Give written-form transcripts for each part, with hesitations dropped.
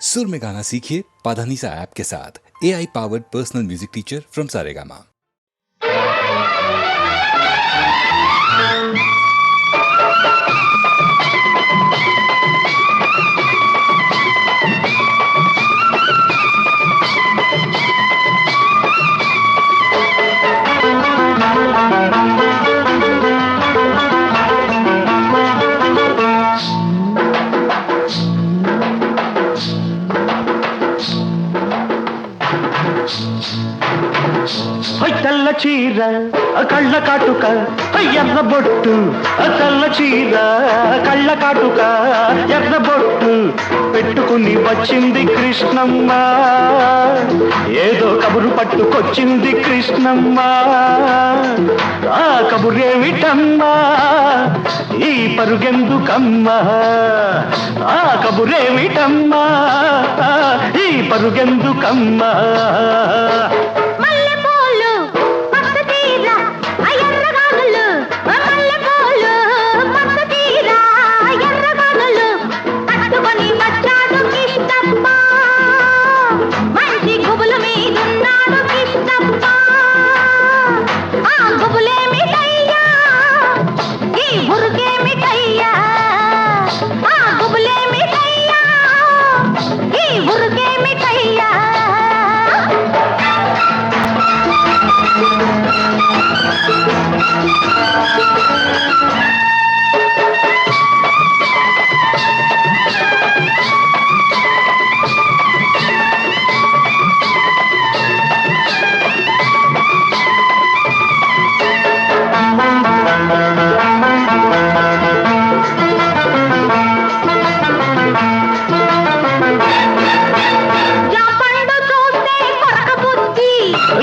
सुर में गाना सीखिए पाधानीसा ऐप के साथ। AI powered personal music teacher from Saregama. తెల్ల చీర కళ్ళ కాటుక ఎర్ర బొట్టు, తెల్ల చీర కళ్ళ కాటుక ఎర్ర బొట్టు పెట్టుకుని వచ్చింది కృష్ణమ్మ. ఏదో కబురు పట్టుకొచ్చింది కృష్ణమ్మ. ఆ కబురేమిటమ్మా, ఈ పరుగెందుకమ్మా? ఆ కబురేమిటమ్మా, ఈ పరుగెందుకమ్మా?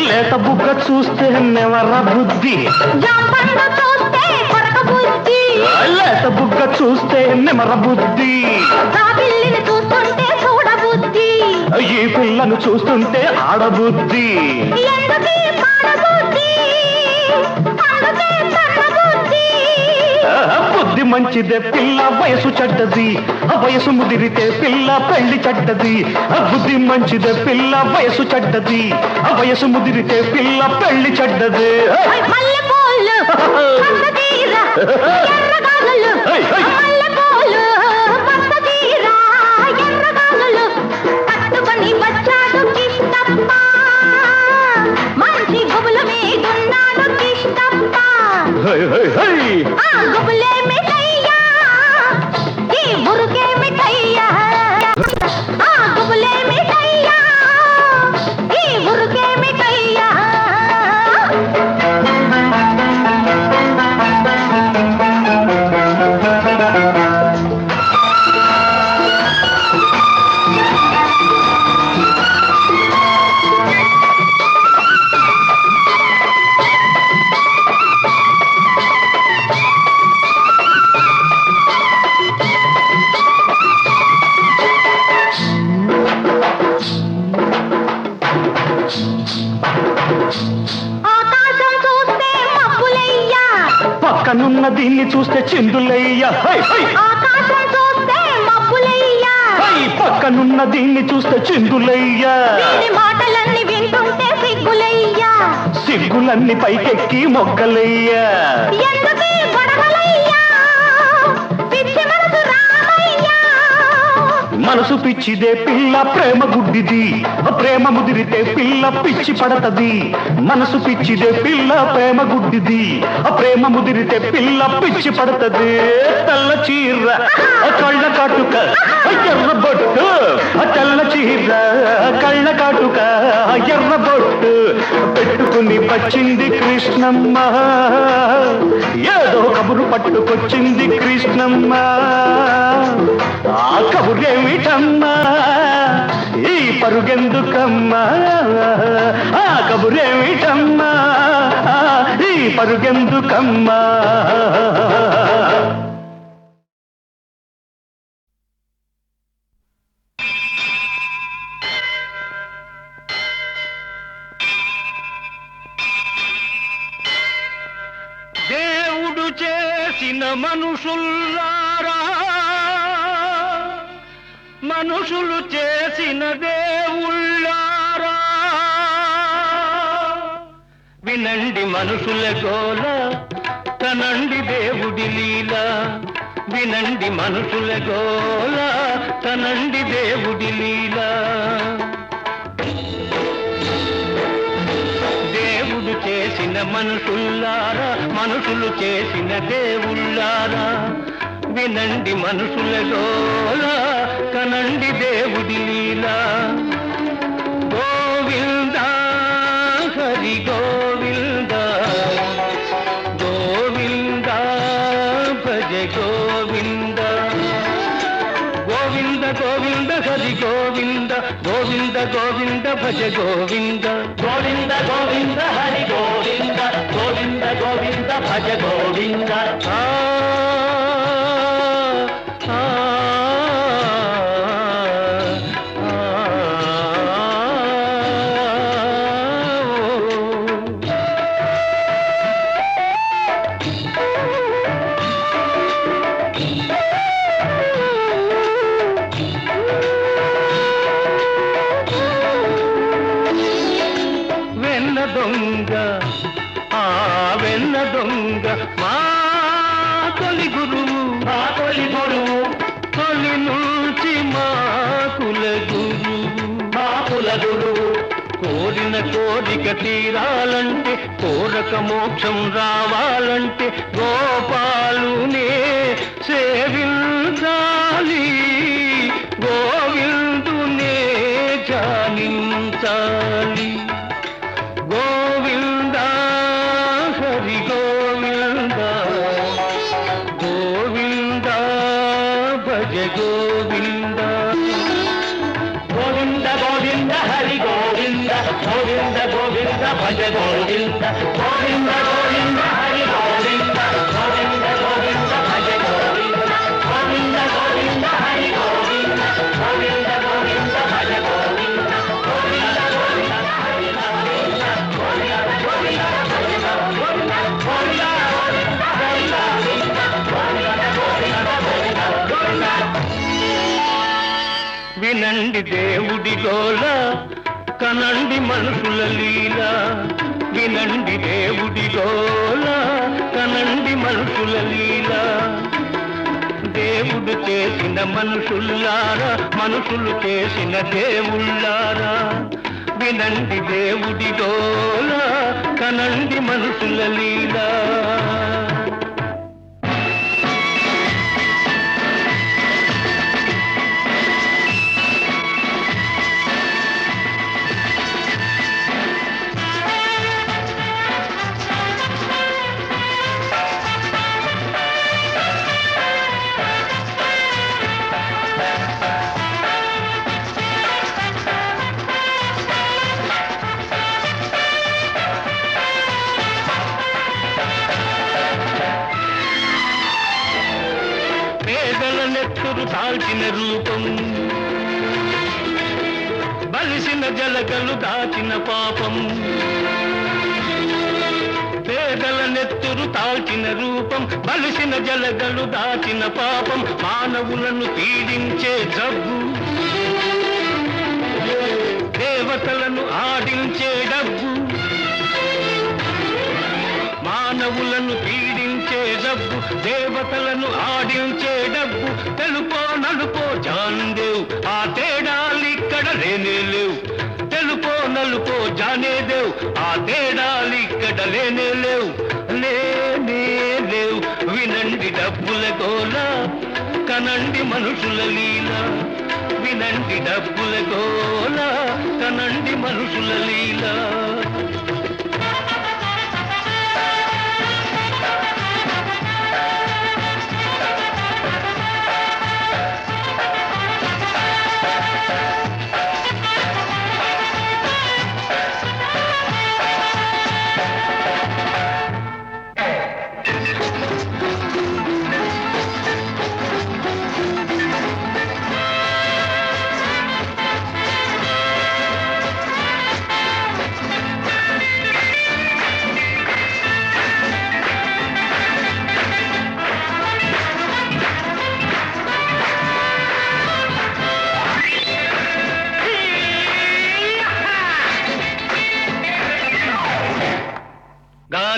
లేత బుగ్గ చూస్తే నెవర బుద్ధి, లేత బుగ్గ చూస్తే నెమర బుద్ధి, ఈ పిల్లను చూస్తుంటే ఆడబుద్ధి. బుద్ధి మంచిదే పిల్ల, వయసు చెడ్డది, వయసు ముదిరితే పిల్ల పెళ్లి చెడ్డది. బుద్ధి మంచిదే పిల్ల, వయసు చెడ్డది, వయసు ముదిరితే పిల్ల పెళ్లి చెడ్డది. పక్కనున్న దీన్ని చూస్తే చిందులయ్యా, పక్కనున్న దీన్ని చూస్తే చిందులయ్యా. మాటలన్నీ వింటుంటే సిగ్గులయ్యా, సిగ్గులన్నీ పైకెక్కి మొగ్గలయ్యా. మనసు పిచ్చిదే పిల్ల, ప్రేమ గుడ్డిది, ప్రేమ ముదిరితే పిల్ల పిచ్చి పడతది. మనసు పిచ్చిదే పిల్ల, ప్రేమ గుడ్డిది, ప్రేమ ముదిరితే పిల్ల పిచ్చి పడతది. తెల్ల చీర కళ్ళ కాటుక ఎర్ర బొట్టు, తెల్ల చీర కళ్ళ కాటుక ఎర్ర బొట్టు పెట్టుకుని వచ్చింది కృష్ణమ్మ. ఏదో కబురు పట్టుకొచ్చింది కృష్ణమ్మ. ఆ కబురేమిటమ్మా, ఈ పరుగెందుకమ్మా? ఆ కబురేమిటమ్మా, ఈ పరుగెందుకమ్మా? దేవుడు చేసిన మనుషుల్లారా, మనుషులు చేసిన దేవుళ్ళారా వినండి మనుషుల గోల తనండి దేవుడి లీల వినండి మనుషుల గోల తనండి దేవుడి లీల దేవుడు చేసిన మనుషుల్లారా మనుషులు చేసిన దేవుళ్ళారా వినండి మనుషుల గోల కనండి దేవుడి లీల గోవింద హరి గోవింద గోవింద భజ గోవింద గోవింద గోవింద హరి గోవింద గోవింద గోవింద భజ గోవింద గోవింద గోవింద హరి గోవింద గోవింద గోవింద భజ గోవింద దొంగ ఆ వెన్న దొంగ మా తొలి గురువు తొలి నుంచి మా కుల గురువు కోరిన కోరిక తీరాలంటే కోరక మోక్షం రావాలంటే గోపాలునే సేవించాలి గోవిందునే జానించాలి గోవింద హరి గోవింద గోవింద భజ గోవింద గోవింద గోవింద హరి గోవింద గోవింద గోవింద భజ గోవింద గోవింద గోవింద హరి గోవింద గోవింద గోవింద భజ గోవింద గోవింద గోవింద హరి గోవింద గోవింద గోవింద భజ గోవింద గోవింద గోవింద హరి వినండి దేవుడి గోల కనండి మనుషుల లీల వినండి దేవుడి గోల కనండి మనుషుల లీల దేవుడు చేసిన మనుషుల్లారా మనుషులు చేసిన దేవుళ్ళారా వినండి దేవుడి గోల కనండి మనుషుల లీల నెత్తురు తాల్చిన రూపం బలిసిన జలకలు దాచిన పాపం పేదల నెత్తురు తాల్చిన రూపం బలిసిన జలగలు దాచిన పాపం మానవులను పీడించే జబ్బు దేవతలను ఆడించే డబ్బు మానవులను పీడించే డబ్బు దేవతలను ఆడించే డబ్బు తెలుపో నలుపో జాన్దేవ్ ఆ తేడాలిక్కడ లేనే లేవు తెలుపో నలుపో జానేదేవ్ ఆ తేడాలిక్కడ లేనే లేవు లేనే లేవు వినండి డబ్బుల గోల కనండి మనుషుల లీల వినండి డబ్బుల గోల కనండి మనుషుల లీల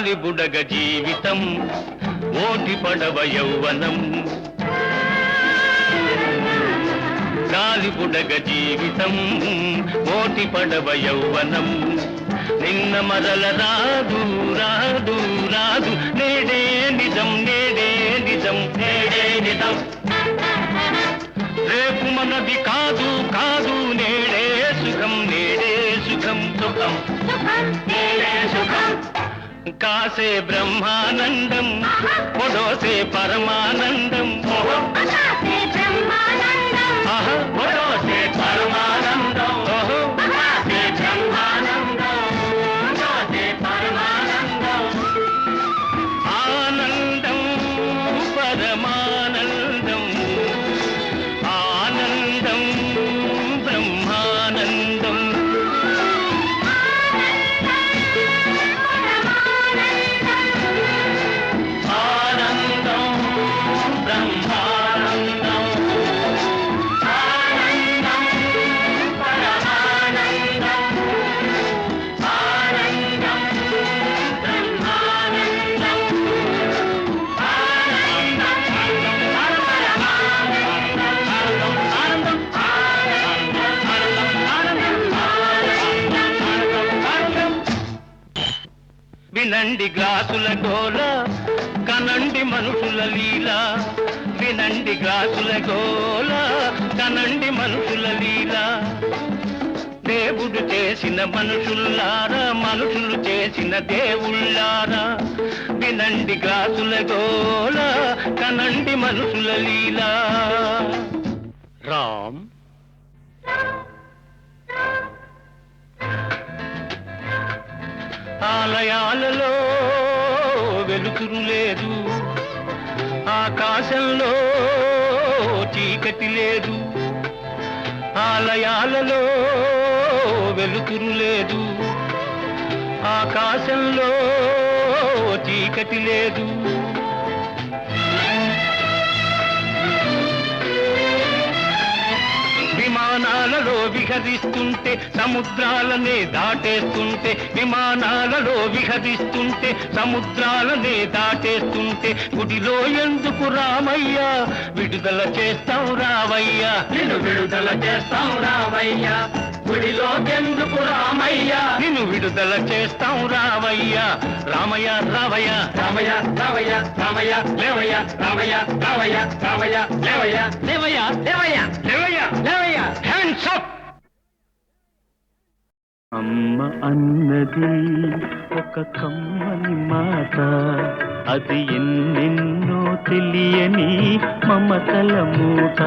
గాలి బుడగ జీవితం ఓటి పడవ యౌవనం గాలి బుడగ జీవితం ఓటి పడవ యౌవనం నిన్న మరల రాదు రాదు రాదు నేడే నిజం నేడే నిజం నేడే నిజం రేపు మనది కాదు కాదు నేడే సుఖం నేడే సుఖం సుఖం నేడే సుఖం కాసే బ్రహ్మానందం పొడోసే పరమానందం పొడోసే పరమానందం కాసే బ్రహ్మానందం కాసే పరమానందం ఆనందం పరమానందం ఆనందం బ్రహ్మానందం ఆనందం బ్రహ్మానందం ఆనందం పరమానందం ఆనందం బ్రహ్మానందం వినండి గ్లాసుల గోల కనండి మనుషుల లీల వినండి గ్లాసుల గోల కనండి మనుషుల లీల దేవుడు చేసిన మనుషుల్లారా మనుషులు చేసిన దేవుళ్ళారా వినండి గ్లాసుల గోల కనండి మనుషుల లీల రామ్ ఆలయాలలో వెలుతురు లేదు ఆకాశంలో చీకటి లేదు ఆలయాలలో వెలుతురు లేదు ఆకాశంలో చీకటి లేదు విమానాలలో విహరిస్తుంటే సముద్రాలనే దాటేస్తుంటే విమానాలలో విహరిస్తుంటే సముద్రాలనే దాటేస్తుంటే గుడిలో ఎందుకు రామయ్య విడుదల చేస్తాం రావయ్యా నిన్ను విడుదల చేస్తాం రావయ్యా గుడిలో ఎందుకు రామయ్య నిన్ను విడుదల చేస్తాం రావయ్యా రామయ్య రావయ్య రామయ్య రావయ్య రామయ్య లేవయ్య రామయ్య రావయ్య రామయ్య లేవయ్య లేవయ్య లేవయ్య లేవయ్య లేవయ్య హ్యాండ్స్ అప్ అమ్మ అన్నది ఒక కమ్మని మాట అది ఎన్నెన్నో తెలియని మమతల మూట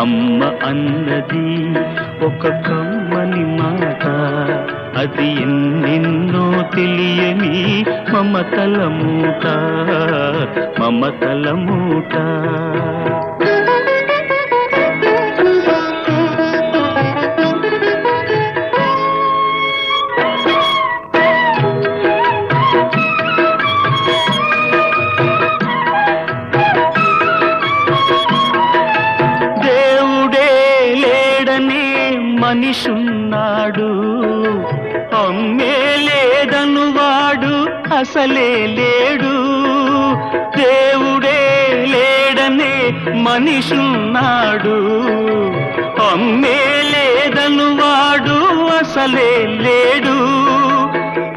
అమ్మ అన్నది ఒక కమ్మని మాట అది ఎన్నెన్నో తెలియని మమతల మూట మమతల మూట మనిషున్నాడు అమ్మే లేదను వాడు అసలే లేడు దేవుడే లేడనే మనిషున్నాడు అమ్మే లేదను వాడు అసలే లేడు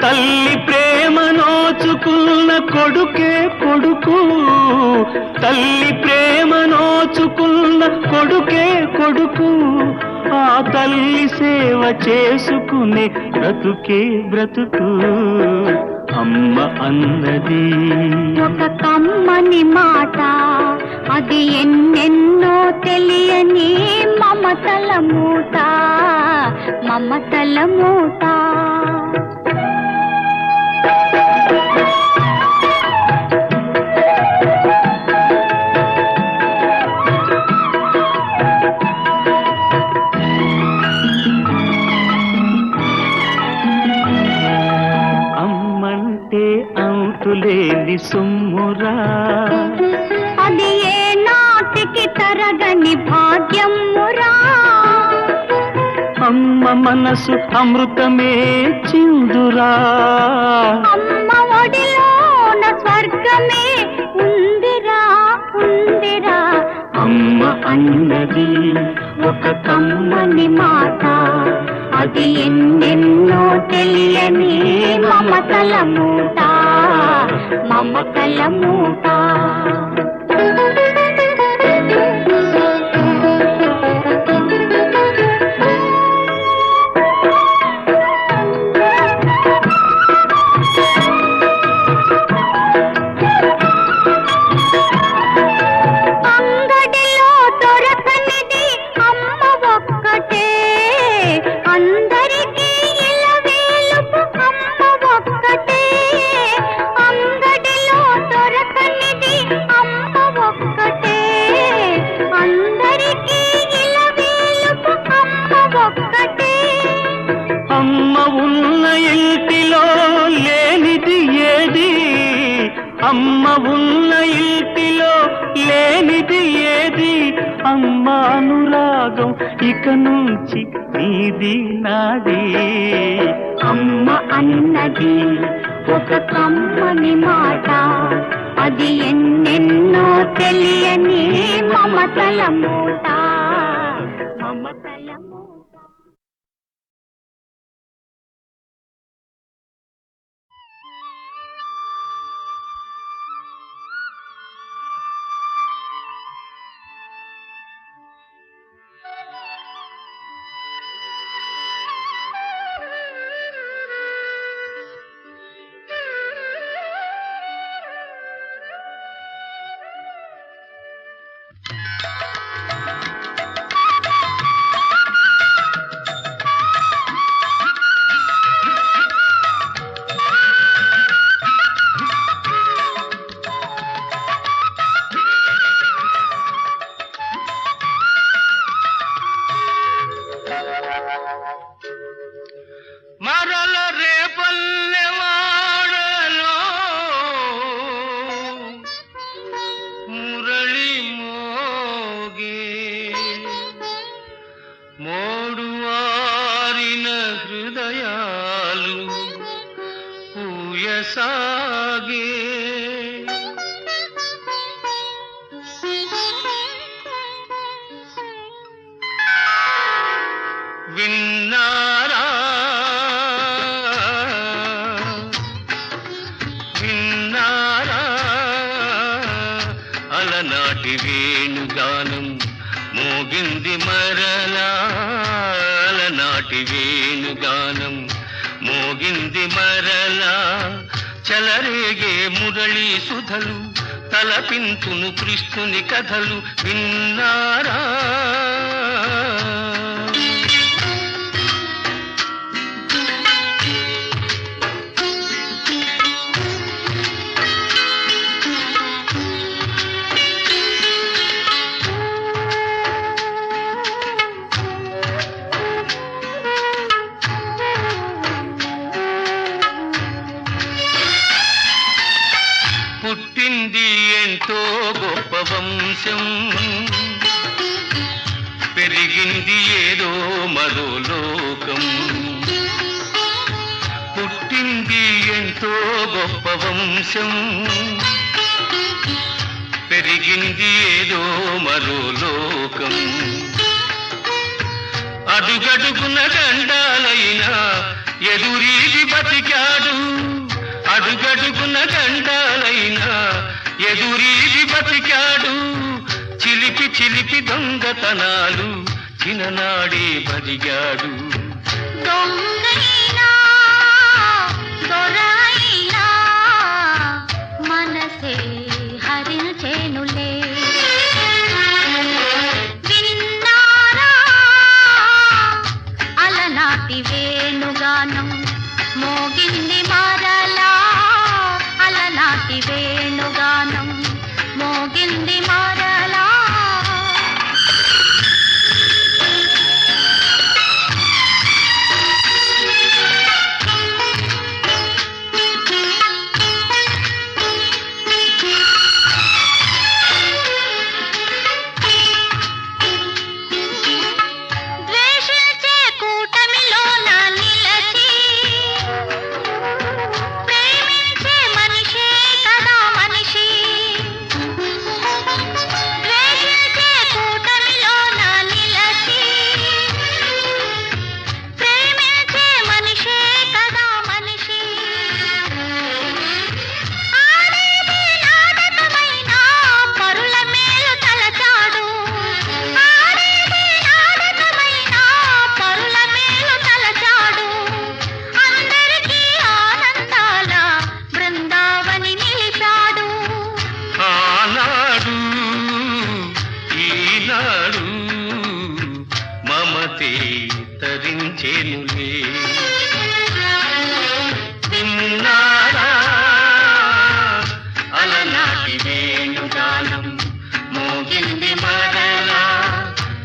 తల్లి ప్రేమ నోచుకున్న కొడుకే కొడుకు తల్లి ప్రేమ నోచుకున్న కొడుకే కొడుకు ఆ తల్లి సేవ చేసుకునే బ్రతుకే బ్రతుకు అమ్మ అన్నది ఒక కమ్మని మాట అది ఎన్నెన్నో తెలియని మమతల మూట మమతల మూట అంతులేని సొమ్మురా అది ఏ నాటికి తరగని భాగ్యమురా అమ్మ మనసు అమృతమే చిందురా అమ్మ ఒడిలోన స్వర్గమే ఉందిరా ఉందిరా. అమ్మ అన్నది ఒక కమ్మని మాట, అది ఎన్నెన్నో తెలియని మమతల మూట, మమతల మూట. అంగడిలో దొరకనిది అమ్మ ఒక్కటే, అందరికీ ఇలవేలుపు అమ్మ ఒక్కటే. అంగడిలో దొరకనిది అమ్మ ఒక్కటే, అందరికీ ఇలవేలుపు అమ్మ ఒక్కటే. అమ్మ ఉన్న ఇంటిలో లేనిది ఏది, అమ్మ ఉన్న ఇంటిలో లేనిది ఏది. అమ్మ అనురాగం ఇక నుంచి నీది నాది. అమ్మ అన్నది ఒక కమ్మని మాట, అది ఎన్నెన్నో తెలియని మమతల మూట, మమతల మూట. మరల రేపల్లెవాడలో మురళి మోగే, మోడు వారిన హృదయాలు పూయసాగే. విన్నారా విన్నారా అలనాటి వేణుగానం మోగింది మరలా, అలనాటి వేణుగానం మోగింది మరలా. చలరేగే మురళీ సుధలు తలపింతును కృష్ణుని కథలు. విన్నారా పుట్టింది ఎంతో గొప్ప వంశం, పెరిగింది ఏదో మరో లోకం. పుట్టింది ఎంతో గొప్ప వంశం, పెరిగింది ఏదో మరో లోకం. అడుగడుగున గండాలైనా ఎదురీది బతికాడు, అడుగడుగున గండాలైనా ఎదురీది బతికాడు. చిలిపి చిలిపి దొంగతనాలు చిన్ననాడే బదిగాడు. దొంగైనా దొరైనా మనసే హరించేనులే. విన్నారా అలనాటి వేణుగానం మోగింది మరలా, అలనాటి వేణుగానం మోగింది మరలా. మనసే తరించేనులే. విన్నారా అలనాటి వేణుగానం మోగింది మరలా,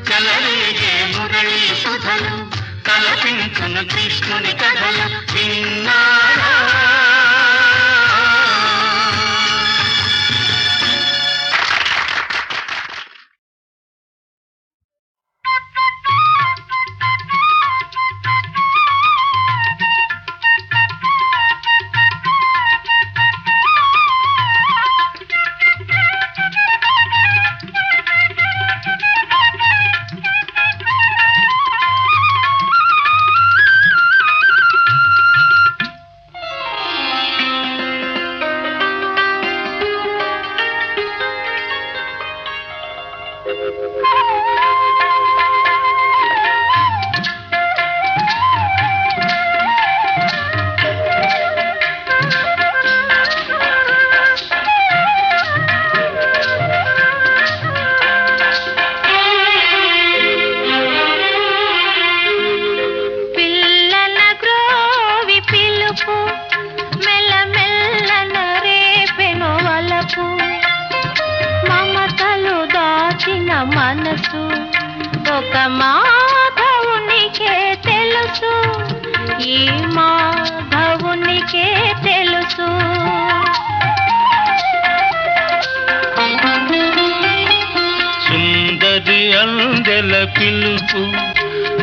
చలరేగే మురళీ సుధలు తలపించును కృష్ణుని కథలు. విన్నారా మనసు ఒక మాధవునికే తెలుసు, ఈ మాధవునికే తెలుసు. సుందరి అందెల పిలుపు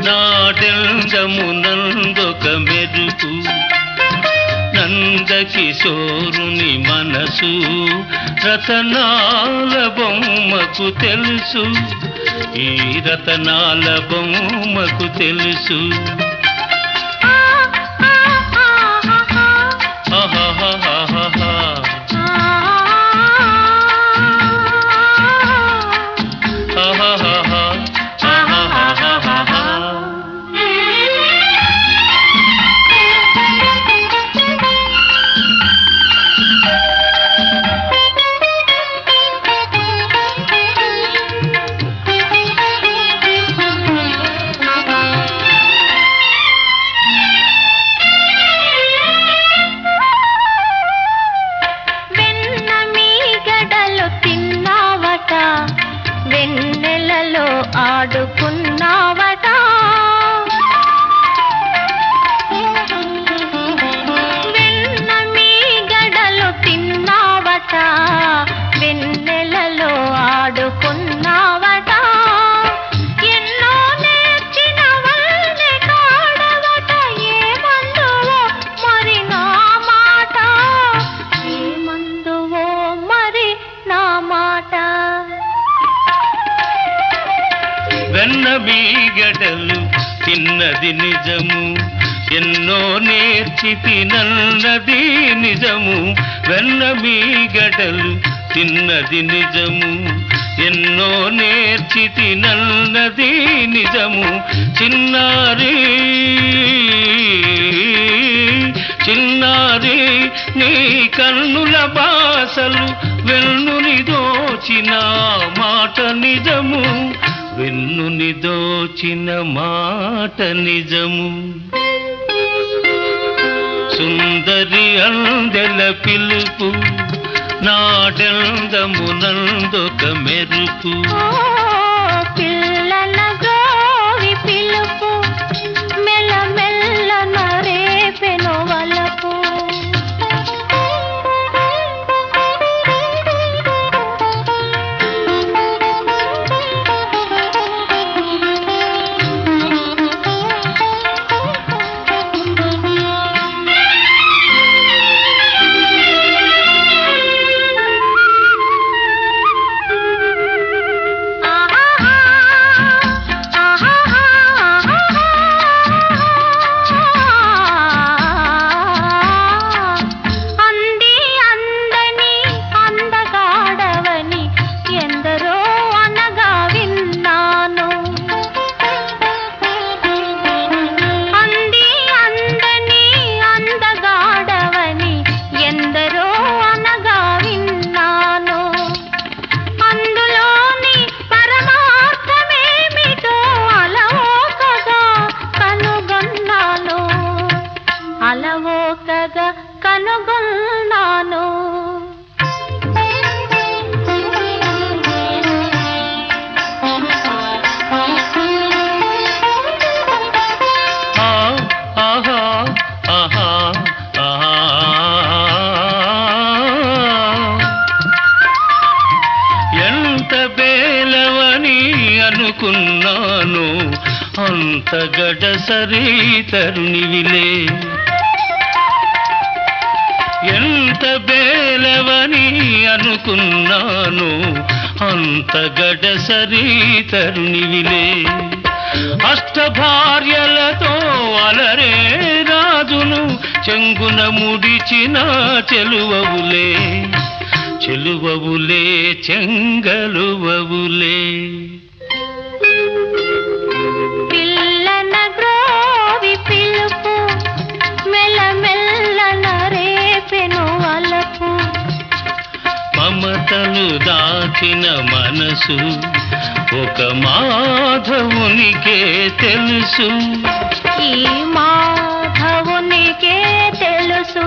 నాడెందమునందొక మెరుపు, నందకిశోరుని మనసు రతనాల బొమ్మకు తెలుసు, ఈ రతనాల బొమ్మకు తెలుసు. ఆడుకున్నావట, వెన్న మీ గడలు తిన్నావట, వెన్నెలలో ఆడుకున్నావట, ఎన్నో నేర్చిన వల్లే కాడవట, ఏమందువో మరి నా మాట, ఏమందువో మరి నా మాట. వెన్న బీగడలు తిన్నది నిజము, ఎన్నో నేర్చి తినన్నది నిజము. వెన్న బీగడలు తిన్నది నిజము, ఎన్నో నేర్చి తినన్నది నిజము. చిన్నారి చిన్నారి నీ కన్నుల బాసలు వెన్నుని దోచిన మాట నిజము, వెన్నుని దోచిన మాట నిజము. సుందరి అందెల పిలుపు నాడెందమునందొక మెరుపు, పిల్లల గోవి పిలుపు మెల్ల మెల్ల నరేపెను వలపు. ఆ అంత గడసరి తరుణివిలే ఎంత బేలవని అనుకున్నాను అంత గడసరి తరుణివిలే అష్టభార్యలతో అలరే రాజును చెంగున ముడిచిన చెలువవులే చెలువవులే చెంగలువవులే పిల్లన గ్రోవి పిలుపు మెల్లమెల్లన రేపెను వలపు మమతలు దాచిన మనసు ఒక మాధవునికే తెలుసు ఈ మాధవునికే తెలుసు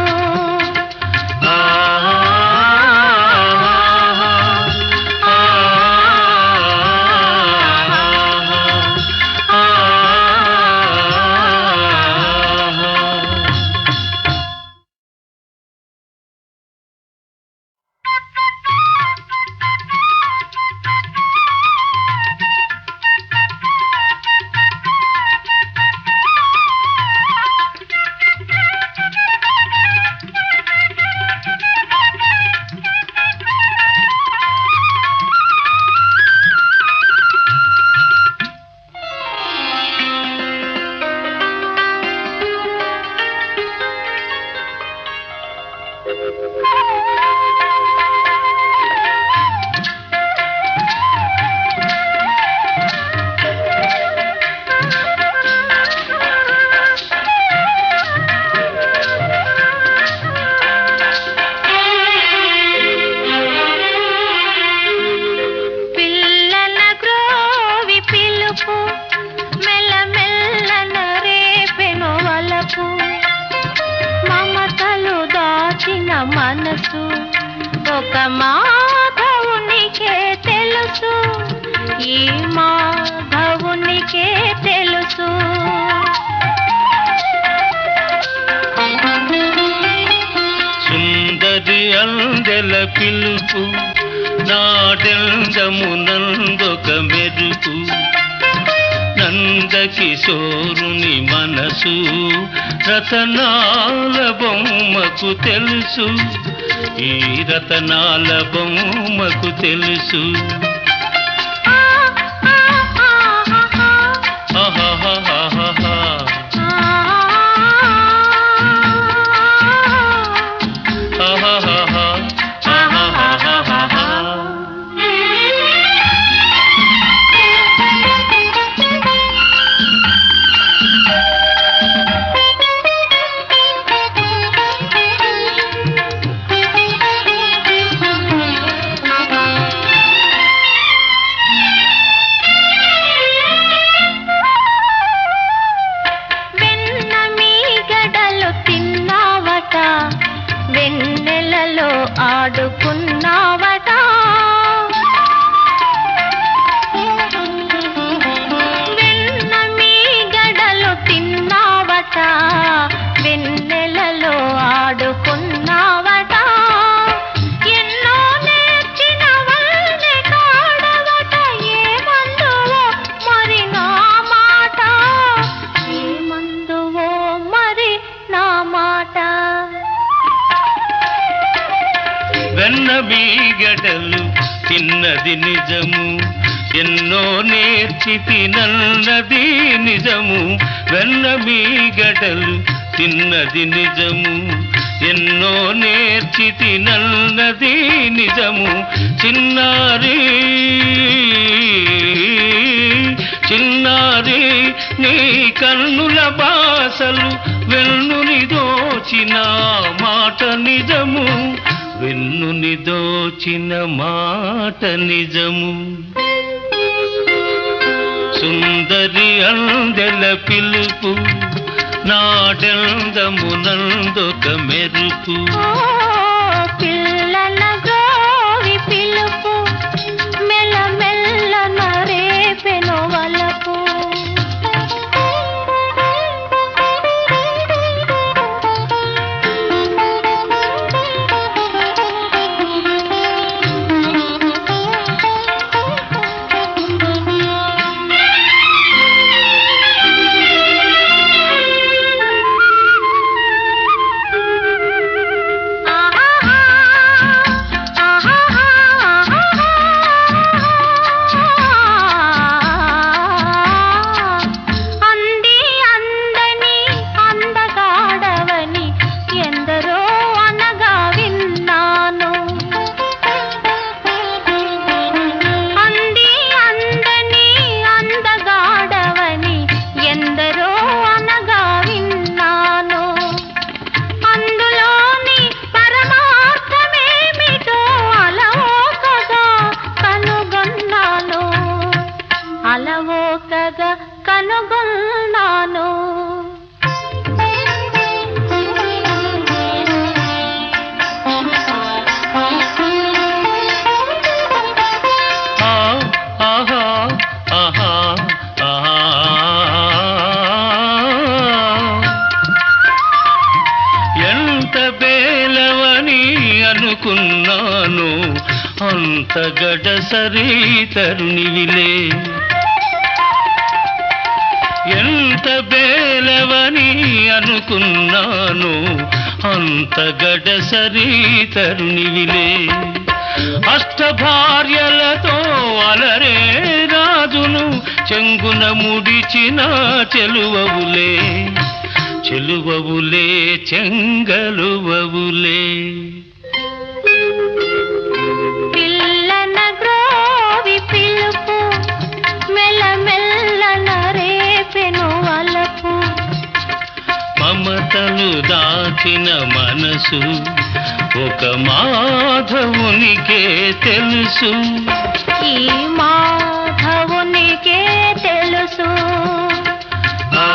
మనసు ఒక మాధవునికే తెలుసు ఈ మాధవునికే తెలుసు సుందరి అందెల పిలుపు నాడెందమునందొక మెరుపు నందకిశోరుని మనసు రతనాల బొమ్మకు తెలుసు ఈ రతనాల బొమ్మకు తెలుసు ఆడుకున్నావట వెన్న మీ గడలు తిన్నావట వెన్నెలలో ఆడుకున్నావట ఎన్నో నేర్చిన వల్లే కాడవట ఏమందువో మరి నా మాట ఏమందువో మరి నా మాట వెన్న బీగడలు తిన్నది నిజము ఎన్నో నేర్చి తినన్నది నిజము వెన్న బీగడలు తిన్నది నిజము ఎన్నో నేర్చి తినన్నది నిజము చిన్నారి చిన్నారి నీ కన్నుల బాసలు వెన్నుని దోచిన మాట నిజము వెన్నుని దోచిన మాట నిజము సుందరి అందెల పిలుపు నాడెందమునందొక మెరుపు పిల్లల గోవి పిలుపు మెల్లమెల్ల నరేపెను వలపు అంత గడసరి తరుణివిలే ఎంత బేలవని అనుకున్నాను అంత గడసరి తరుణివిలే అష్టభార్యలతో అలరే రాజును చెంగున ముడిచిన చెలువవులే చెలువవులే చెంగలువవులే పిల్లన గ్రోవి పిలుపు మెల్లమెల్లన రేపెను వలపు మమతలు దాచిన మనసు ఒక మాధవునికే తెలుసు ఈ మాధవునికే తెలుసు ఆ